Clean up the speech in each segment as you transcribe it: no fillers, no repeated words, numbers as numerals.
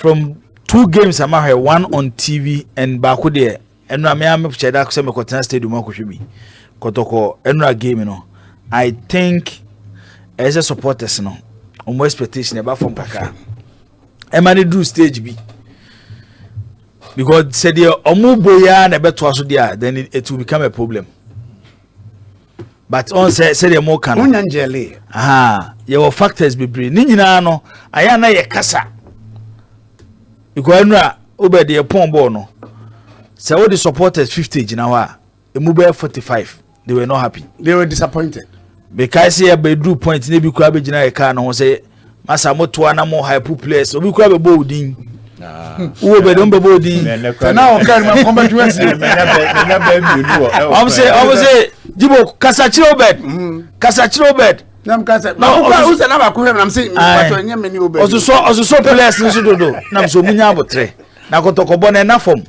from 2 games I'm here, one on TV and back there. And I am check that say me Kotoko Stadium Koshbi. Kotoko enra game no. I think as a supporters no, more expectation about from Paka. Emani do stage B. Because said the omuboya na beto aso dia, then it will become a problem. But on say the more can Unyanjele. Your factors be bring. Ni nyina no, aya na ye kasa. Because enra Obed the pon ball no. So all the supporters 50 jinawa, Emube 45. They were not happy. They were disappointed. Because here be do point ne bi kura be jina e ka no say masa moto na mo hype players. Obi kura be bolding. Who be don be bolding. So now can my combat to us. I say Jibo Kasachiro Obed. Kasachiro Obed. Nam kasa. No, who say na ko am say pato nya meni Obed. Oso players nso dodo. Nam so munya abotre. Na Kotoko bo na form.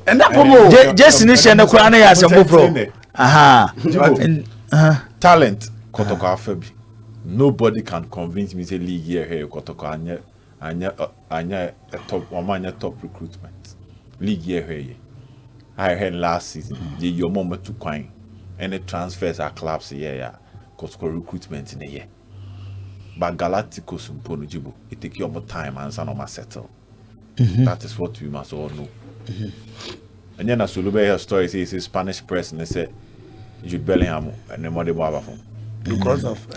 Just ni she na kura na ya asembo pro. Talent Kotoko afabi. Nobody can convince me say league here Kotoko anya a top top recruitment. League here. I heard last season your moment to coin. Any transfers are clubs here Kotoko recruitment in a year. But Galacticos Mpono Jibo, it take you more time and some settle. That is what we must all know. And then as Sulube story says Spanish press and they say Jude Bellingham and the mother from because of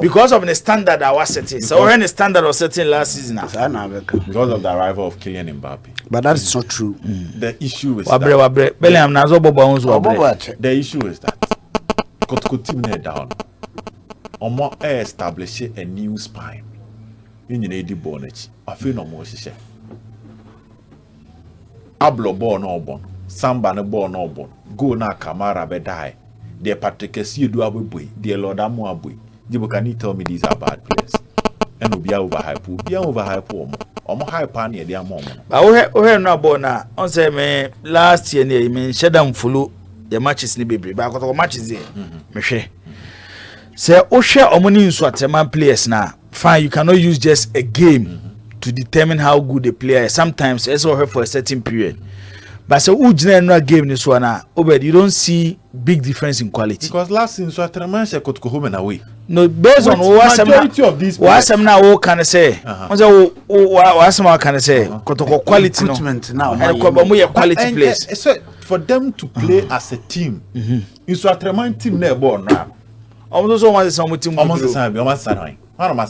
because of the standard I was setting. So when the standard was setting last season because of the arrival of Kylian Mbappe. But that is not true. The issue is that Bellingham nazo bobo the issue is that Kotoko team down. Omo establish a new spine. You need the bonnet. I feel no more share. Ablo born no born. Samba no born no born. Go na Kamara be die. They Patrick you do boy. Dear Lord Amu boy. Jibo, can you tell me these are bad players? And be over hype. Be over hype. Omo hype near their mom. But we no born na. On say me last year near me shedam follow the matches ni bebre. But got matches there. Me share. Say Osha omoni nso atema players na. Fine, you cannot use just a game to determine how good the player is. Sometimes it's all for a certain period. But so general game this one Obed, you don't see big difference in quality. Because last season so Tremanche could go home and away. No, based on what majority of these what some now what can I say? What some can I say? Quality now. Quality players. So for them to play as a team, in so Tremanche team never born now. Almost one is some team. Almost the same. Almost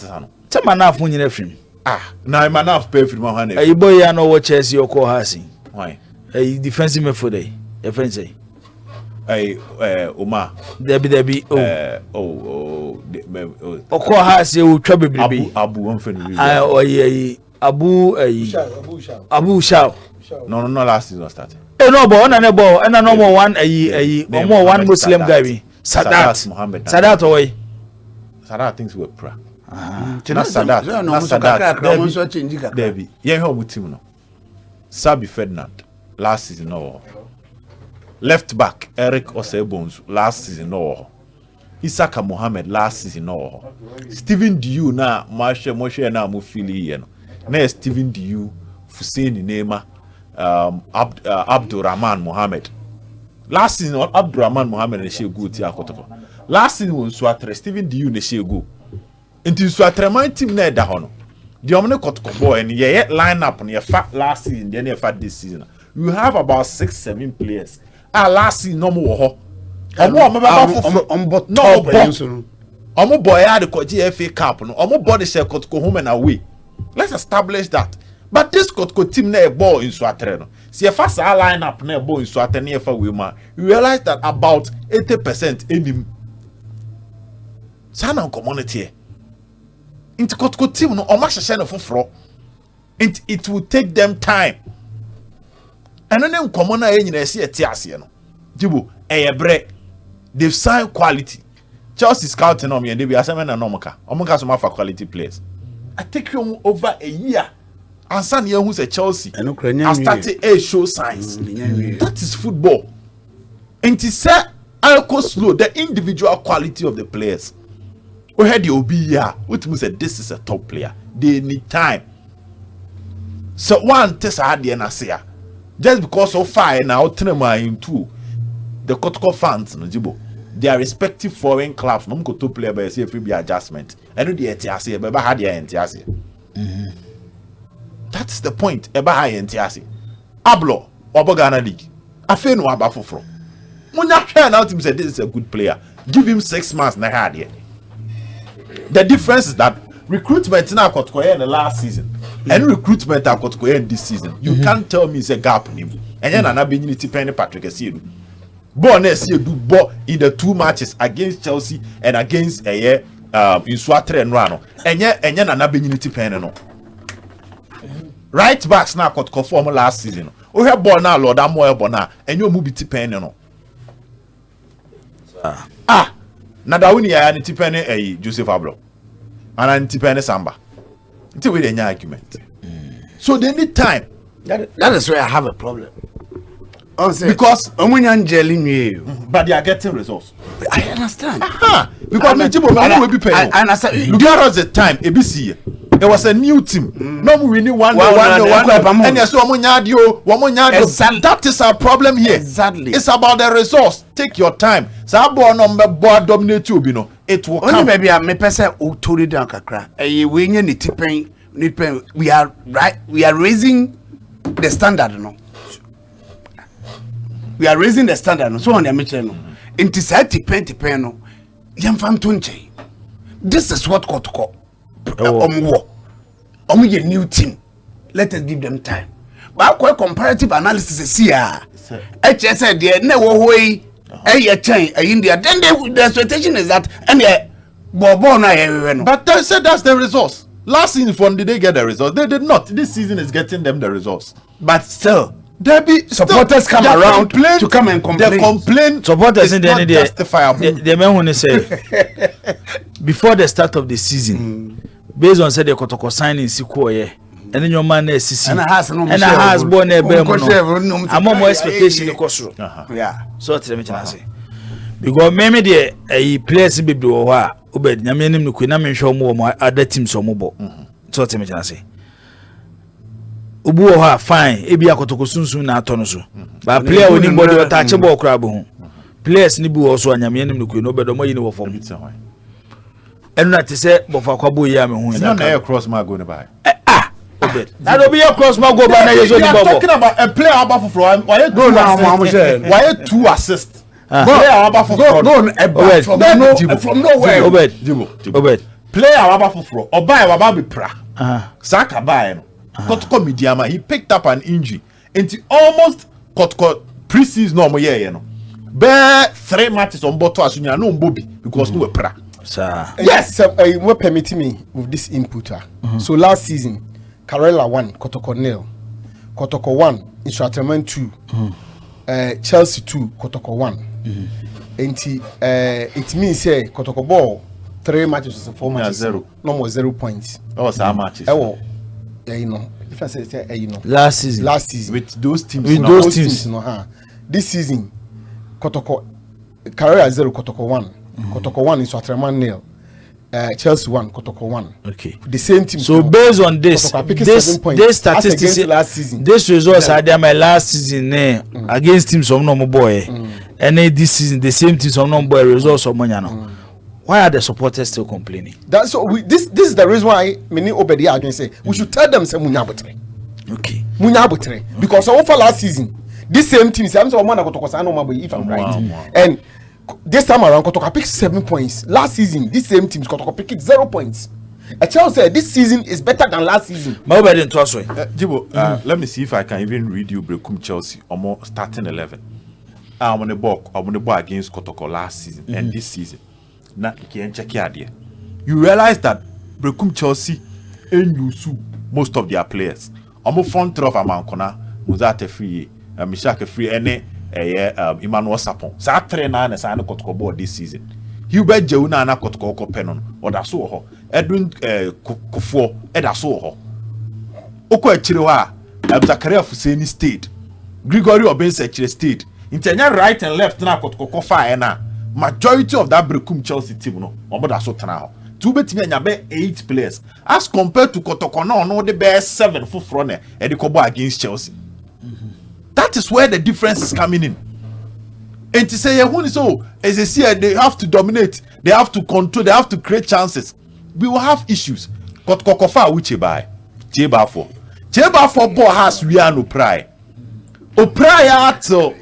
the same. Tell man enough when you film. Now I'm enough pay for my honey. You boy, I know what Chelsea or Kohasi. Why? A defensive midfielder. A friend say. Omar. Debbie. Kohasi will trouble baby. Abu one friend. Abu Shao. No, last season started. No ball, and a normal one. More one Muslim guy. Sadat Mohammed. Sadat away. Sadat things were pra. Sadat. Debbie. Yeah, how much team no? Sabi Ferdinand last season no. Left back Eric Osebones last season no. Isaka Mohammed last season no. Steven Diu na Moshe na mo fili here no. Na Steven Diu Hussein Nema Abdurrahman Mohammed. Last season Abdurrahman Mohammed and she go to Kotoko. Last season was Swatre Steven Diu ne she go. Into Swatre my team na da hono. The omne Kotoko boy and ye line up on your fat last season then your fat this season. You have about 6-7 players. Last season no more. Omo boy had the FA Cup no. Omo body share Kotoko home and away. Let's establish that. But this Kotoko team na ball in Swatre no. See if fast line up na ball in Swatre near for we man. You realize that about 80% in him. Sana community. Into Kotoko team no omo share no for. It will take them time. And then common na nyina see etiase no. Jibo eyebre they've signed quality. Chelsea scouting on me and they be assignment na nomoka. Omoka so for quality players. I take you over a year. And San who say Chelsea. I started a show signs. That is football. And to say I go slow the individual quality of the players. We had the OB here. Which means that this is a top player. They need time. So one test idea na say just because so far now tenema into the Kotoko fans no jibo their respective foreign clubs no go to play by say free be adjustment and the etiase be ba ha dia entiase that's the point e ba ha entiase ablo Obogana League afe no aba foforo munya hwe na team say this is a good player give him 6 months na ha dia. The difference is that recruitment na Kotoko in the last season and recruitment at Kotoko in this season you can't tell me it's a gap in him and then na be unity penny Patrick Esiedu born Esiedu ball in the 2 matches against Chelsea and against in Swatre and Rano and then na be unity penny no right backs na Kotoko form last season we have ball now Lord Amoy Bona and you move it penny no na da woni ya unity penny Joseph Ablo and anti Samba until we any argument so they need time. That is where I have a problem. Because but they are getting results. I understand. Because will be paying. I understand. There was a time ABC. There was a new team. No we need one and yes that is our problem here. Exactly. It's about the results. Take your time. So board dominate you know. It will come. Maybe I may pass out to down kakra. We need we are right. We are raising the standard no. We are raising the standard no. So on the mission no. Into sati pen no. Yamfam tunche. This is what Kotoko. Ye new team. Let us give them time. But quite comparative analysis is here. HS there no way. India. Then the expectation is that but they said that's the results. Last season did they get the results? They did not. This season is getting them the results. But still, there be supporters come around to come and complain. The complaint supporters in the justifiable. The man when they say before the start of the season, based on said the Kotoko signing Sikoye. And then your man is CC. And a has born a bear. I'm more expectation the cost. Yeah. So tell me to say. Because maybe the a place be do Obed, Yamian Nukunam show more other teams or mobile. So tell me to say. Ubuha fine, Ebia Kotoko soon at Tonoso. But player winning body or touch a ball crab home. Players Nibu also and Yamian Nuku, but the more you know for me. And not to say, but for Kabu Yam, who is not there across my going by. That'll be across my go by. You're talking about a player about for why go now, why 2 assists? Player about for from nowhere. Obed. Player about for or buy about be pra. Saka buy no. Kotoko Midiama, he picked up an injury. And he almost Kotoko pre-season no more you know. Bear 3 matches on both as you know Bobby because no pra. Yes, what permitting me with this input. So last season Karela 1, Kotoko 0. Kotoko 1, Instructorman 2. Chelsea 2, Kotoko 1. It means say Kotoko ball 3 matches 4 matches 0. No more 0 points. Oh, some matches. You know. If I say you know. Last season with those teams. With those teams. No, this season Kotoko Karela 0, Kotoko 1. Kotoko 1 Instructorman 0. Chelsea 1, Kotoko 1. Okay. The same team. So based on this statistics last season. This results are there my last season against teams of no boy. And this season the same teams of no boy results of Monyano. Why are the supporters still complaining? That's so this is the reason why many Obed are going to say we should tell them say Munyabotre. Okay. Munyabotre. Because over last season, this same team, I'm so man Kotoko Sano Mabu if I'm right. And this time around, Kotoko picked 7 points. Last season, this same team, Kotoko picked 0 points. A child said this season is better than last season. Jibo, let me see if I can even read you Brekum Chelsea or more starting 11. I'm on the ball against Kotoko last season and this season. Now you can check idea. You realize that Brekum Chelsea and Yusu most of their players. I'm a front row of Amankona, Muzate free, Mishaka free, and Emmanuel Sapon. Sa 3-9 and sign Kotoko board this season. Hubert Jeuna na Kotoko penon or da so ho. Edwin Kufo eda so ho. Oko echirewa Zakaria Fuseni stayed. Gregory Obense echire stayed. Intenya right and left na Kotoko fire na. Majority of that Brekum Chelsea team no omo da so tena ho. to betimi anya be 8 players as compared to Kotoko no the best 7 for front e dey kobo against Chelsea. That is where the difference is coming in. And to say so as they see they have to dominate, they have to control, they have to create chances. We will have issues. Kotoko fa which buy Cheba for ball has we are no pride. O prior to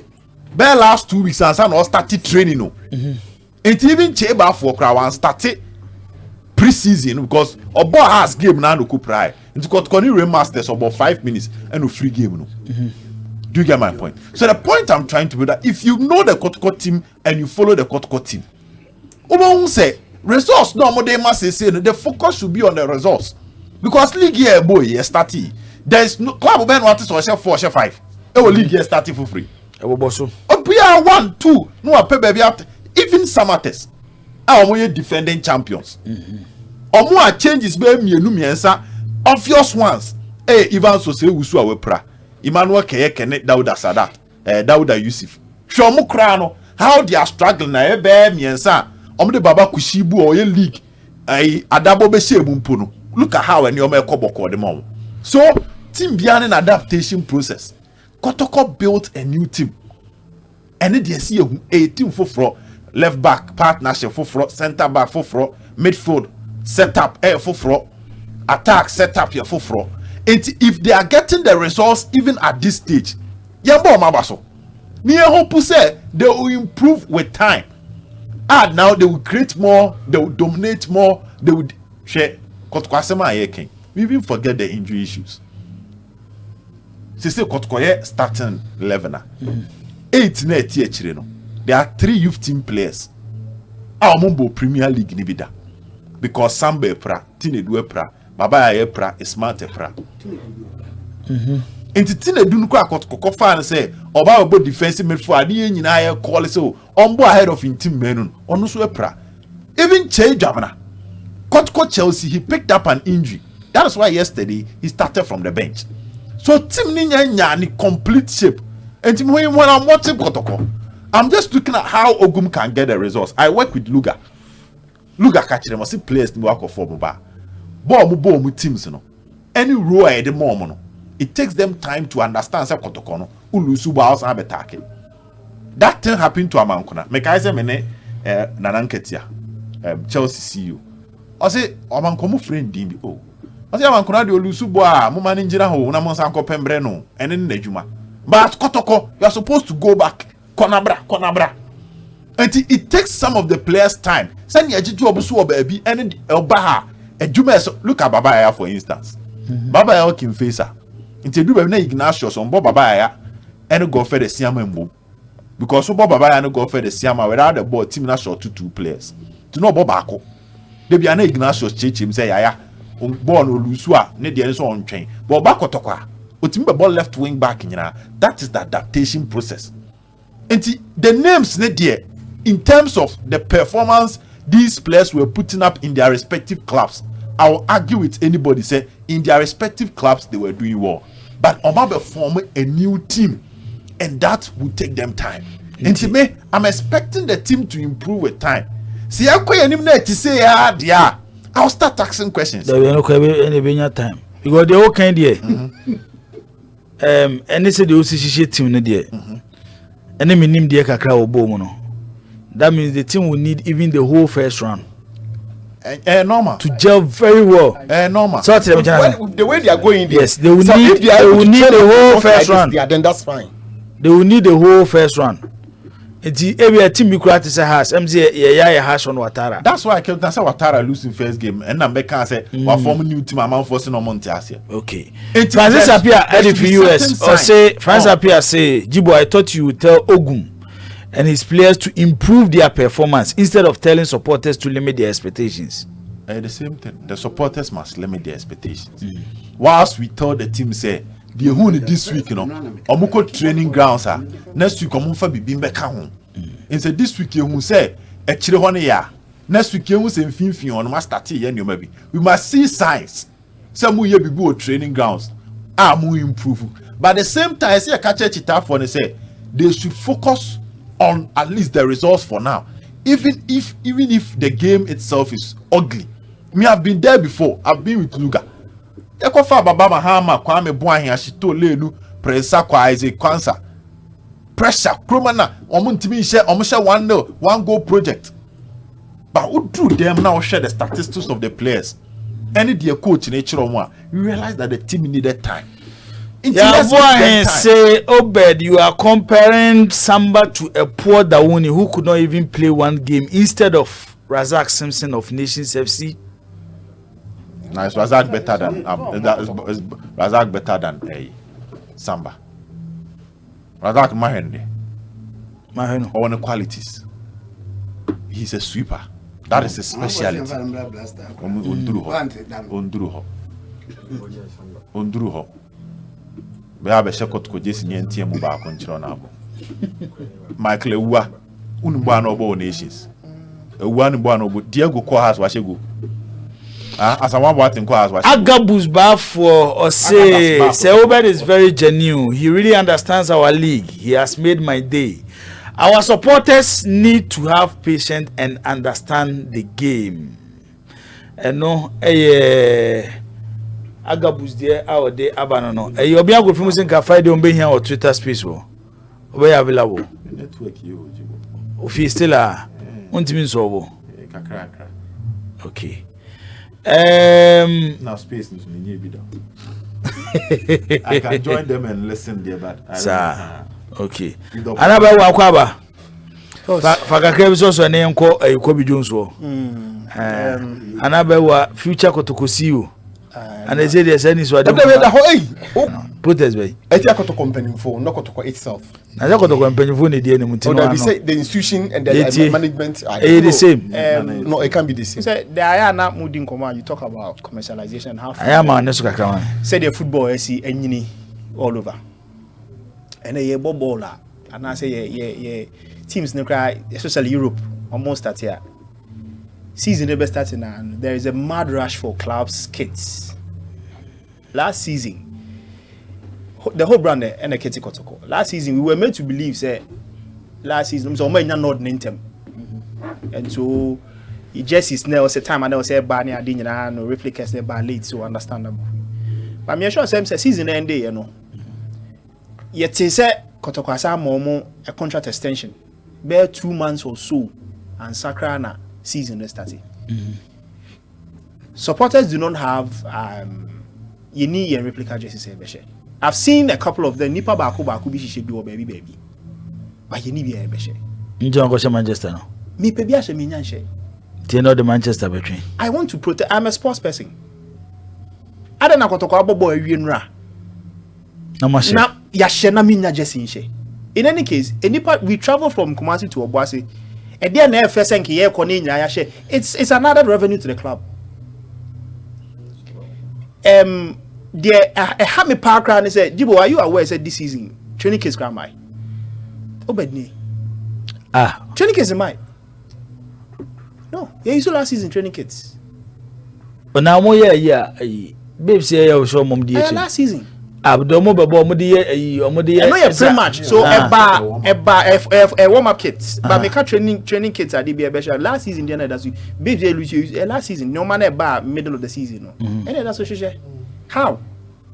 the last 2 weeks and some started training no. And even Cheba for crowd started pre-season because a ball has game now no pride. Into Kotoko remasters about 5 minutes and no free game no. Do you get my point? So the point I'm trying to be that if you know the Kotoko team and you follow the Kotoko team, Obed say results no more they must say the focus should be on the results because league year boy yes starting. There is no club Ben want to 4 5. League year starting for free. Obia 1 2 no pay baby after even Samates. Our defending champions. More changes be miensa obvious ones. Even so say Usu awe pra. Emmanuel Kene Dauda Sadat, Dauda Yusuf. Shomu Krano, how they are struggling na miensa. The Baba Kushibu or a league. Adabo Beshe. Look at how any Koboko the mom. So, team behind an adaptation process. Kotoko built a new team. And then they see a team for left back, partnership for center back for midfield, setup for attack, setup here for. And if they are getting the results even at this stage, Yambo Mabaso, near hope say they will improve with time. And now they will create more, they will dominate more, they would share. We even forget the injury issues. Say Kotkoye starting 11. 8 na eti no. There are 3 youth team players. Our Mumbo Premier League nibida. Because Sambe pra, Tinedu pra, Baba ya pra, Ismante pra. Enti Tinedu nko Kotoko fan say oba obo defensive midfield ade nyina ya call so ombo ahead of in team menun. Onu so pra. Even Che Jamana. Kotoko Chelsea he picked up an injury. That is why yesterday he started from the bench. So team ninya ni complete shape. And when I'm watching Kotoko, I'm just looking at how Ogum can get the results. I work with Luga. Luga catch them, I see players in work for bar. Bo teams no. Any row at the moment. It takes them time to understand say Kotoko no. Ulusu ba house abetake. That thing happened to Amankona. Make I say mene Nananketia. Chelsea CEO. I say Amankomo friend dimbi. Oh. I say Amankona de Ulusu boa mo managera ho na mo sanko pembre no. Ene nejuma. But Kotoko, you are supposed to go back. Konabra. And it takes some of the players' time. Send your jitu obusu baby and Elbaha. Look at Babaya for instance. Babaya can face her. Into do na Ignatius on Babaya and go for the Siama move. Because so Babaya no go for the Siama without the ball team na short to 2 players. To know Bobako. They be an Ignatius chich him say ya born Olusua, ne the so on train. But Bakotokwa. Ball left wing back, that is the adaptation process. And the names there, in terms of the performance these players were putting up in their respective clubs, I will argue with anybody say in their respective clubs they were doing well. But Omabe form a new team, and that will take them time. And to me, I'm expecting the team to improve with time. See, I to say I'll start asking questions. There will no time because the whole kind here. And they say the OCC team there. And then name the kakra obo no. That means the team will need even the whole first round. Normal. To gel very well. Normal. So the way they are going there. Yes, they will need the whole first round. Then that's fine. They will need the whole first round. It's every team you create is a has. MZ yeah has on Watara. That's why I kept saying Watara losing first game, and I'm can say what form new team I'm forcing on Montiasia. Okay. Francis appear at the US or say Francis appear say Jibo, I thought you would tell Ogum and his players to improve their performance instead of telling supporters to limit their expectations. The same thing. The supporters must limit their expectations. Whilst we told the team say the whole this week, Omuko training grounds are next week. Omunfa bibimbe ka Instead this week you say a chile ya. Next week you say finfin on must start here maybe. We must see signs. Some we be training grounds are more improve. But at the same time, I see a catcher chita for say they should focus on at least the results for now. Even if the game itself is ugly, Me, I've been there before. I've been with Luga. Eko fa baba mahama Kwame Boahi ashito lelu pressa kwa Isaac Kwanzaa. Pressure kromana omuntimi share omusha 1-0 one goal project. But who drew them now share the statistics of the players? Any dear coach in H1, you realize that the team needed time. Yeah, boy, say Obed, you are comparing Samba to a poor Dawuni who could not even play one game instead of Razak Simpson of Nations FC. Now is Razak better than Razak better than Samba? Razak Mahende. All the qualities. He's a sweeper. That is his speciality. Ondruho. Be have a shekot ko jesi nyentie mu ba konchiro na abo. Michael Ewua unugba na obo nations. Ewua ni bo na obo Diego ko has wa shego. As I want what in ko has wa shego. Agabus ba for or say Obed is very genuine. He really understands our league. He has made my day. Our supporters need to have patience and understand the game. And no Agabus there our day abanono. You be go film ka Friday on be here or Twitter space wo. We available. Network you If you still are untimi so wo. Kakra. Okay. Now space is me be down. I can join them and listen there, but Sir. Okay. Anaba wa kwaba. Fakakre bi so ne enko Kobi Jones wo. Anaba wa future Kotoko CEO. And they say there's any so protest by Kotoko company for no Kotoko itself. Na Kotoko company for the institution and the management are the same. No, it can't be the same. So they are not moving command. You talk about commercialization. How I am on Nesuka Kraman. Say the football see any all over. And a baller. And I say teams no cry, especially Europe, almost start here. Season never starting and there is a mad rush for clubs kits. Last season, the whole brand and Asante Kotoko. Last season we were meant to believe say last season so many not nintem. And so it just is now a time and I was say Barney I didn't no replicas there by late so understandable. But me sure say season end day, you know. Yet say Kotoko asa momo a contract extension. Bear 2 months or so and Sakrana season is starting. Supporters do not have any replica jerseys. I've seen a couple of them. Nipa baku bi shishe bi baby. But you need be beshe. Njo go Manchester no. Me pebi ashe me nyanshe. Tie no the Manchester between. I want to protect. I'm a sports person. Ada na Kotoko abobo awie nra. Na mashe. Na ya she na me nya jersey nche. In any case, we travel from Kumasi to Obuasi. And then first it's another revenue to the club. A hammy park around and said, Jibo, are you aware said this season training case grandma? Obed ni. Training case in my. No, yeah, you saw last season training kits. But now more babes here you show mom DH. Last season. Abdomo bebo omudi I know you're pretty much. So a warm up kits. But me ka training kits are the better. Last season the that's babes last season no man middle of the season no. And that's what she say. How?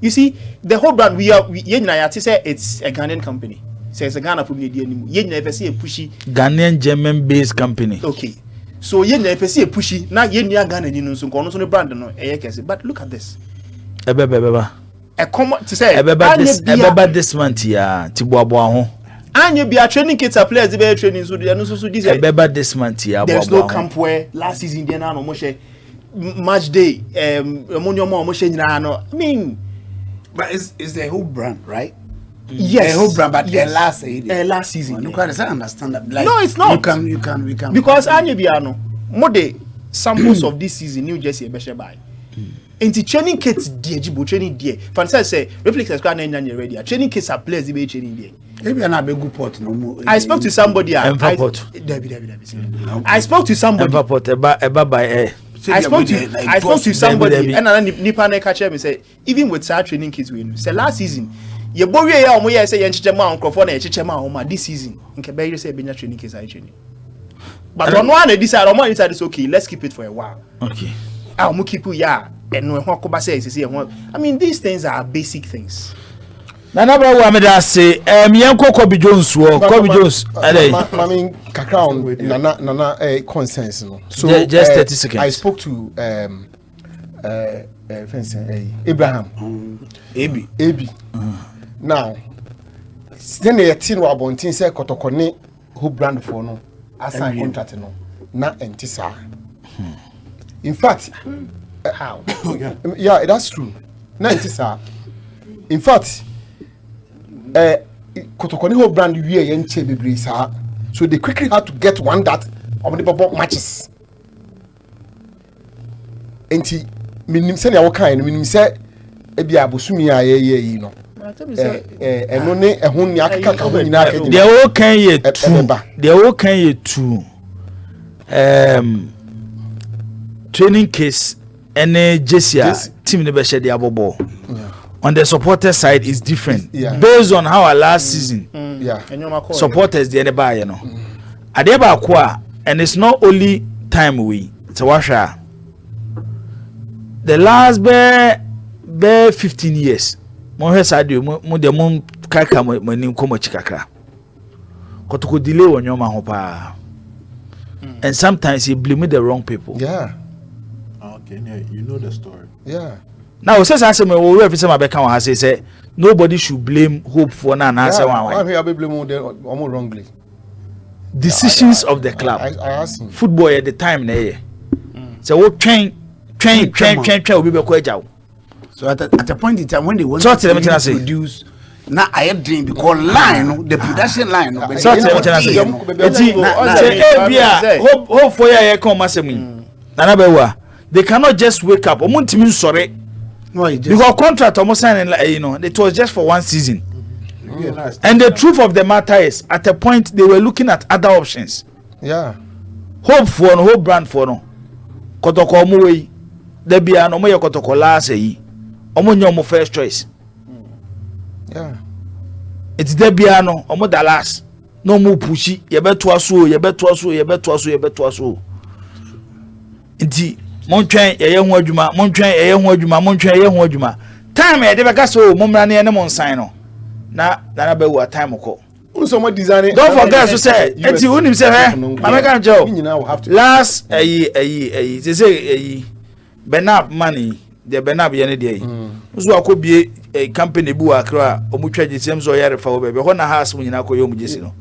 You see the whole brand we say it's a Ghanaian company. So it's a Ghana for me you never see a pushy Ghanaian German based company. Okay. So you never see a pushy na you Ghana no so kono so no brand no but look at this. A common to say this month yeah Tibuabo ho and you be a training kids are players be training so this this month yeah there's no camp where last season there na no mo match day mo nyina no I mean but it's the whole brand right yes the whole brand but yes. last season you can't understand that like, no it's not you can because anyu biano mo de samples of this season New Jersey be share by into training kits die jibo training die fancy say replicas kwa na nya ready training kits are players be training die maybe na be good pot no more I spoke to somebody I spoke to somebody I spoke to somebody and nipa na catch me say even with our training kits we say last season ye bowie ya omo ye say ye nchiche ma onkrofo na ye chiche ma o ma this season nke be say be nya training kits I training but one decide omo inside is okay let's keep it for a while okay ah mo keep ya and when ko ba say I mean these things are basic things. Nana bra wa me da say yenko Kobe Jones wo Kobe Jones adai mami kakra on nana consensus no. So just 30 seconds. I spoke to Abraham Abi now then you tin wa bontin say Kotoko ne who brand for no assign contract no na entisa in fact how yeah that's true na entisa in fact Kotoko ne who brand we yen che bebre sa so they quickly had to get one that of the matches enti minim se na wo kan no minim se ebia abosumi a ye no eno ne ehun ni akaka ka ho nyina akadi they all can ye two training case any Jessia team ne be share the abobo on the supporter side is different based on how our last season supporters the buy you know adeba kwa and it's not only time we to wash the last be 15 years mo hwe sadio mo de mo kaka mo nim ko mo chikakra Kotoko delay won yoma ho pa and sometimes he blame the wrong people okay you know the story now says answer me we refer say mabeka wan say nobody should blame hope for na answer one I blame them almost wrongly decisions of the club I asked him. Football at the time na here so we train we be ko ejaw. So at a point in time when they want So to produce now I dream because line the production line so hope for ya come asem nana bewa they cannot just wake up omuntimi sorry because contract almost signing you know it was just for one season and the truth of the matter is at a point they were looking at other options hope for no hope brand for no Kotoko mu we there be an omo ye Kotoko last yi omo nyomo first choice it's there be an omo da last no mu pushi ye beto aso nti montwen ye ho adwuma time e de be ka so momra ne ne monsan no na be wa time ko so design don't forget to say enti unim say American job last say Benab money the Benab ye ne dey so akobie company bu akra omutwa gisem so yare fa wo be ho na house mu nyina ko yo mu gisi no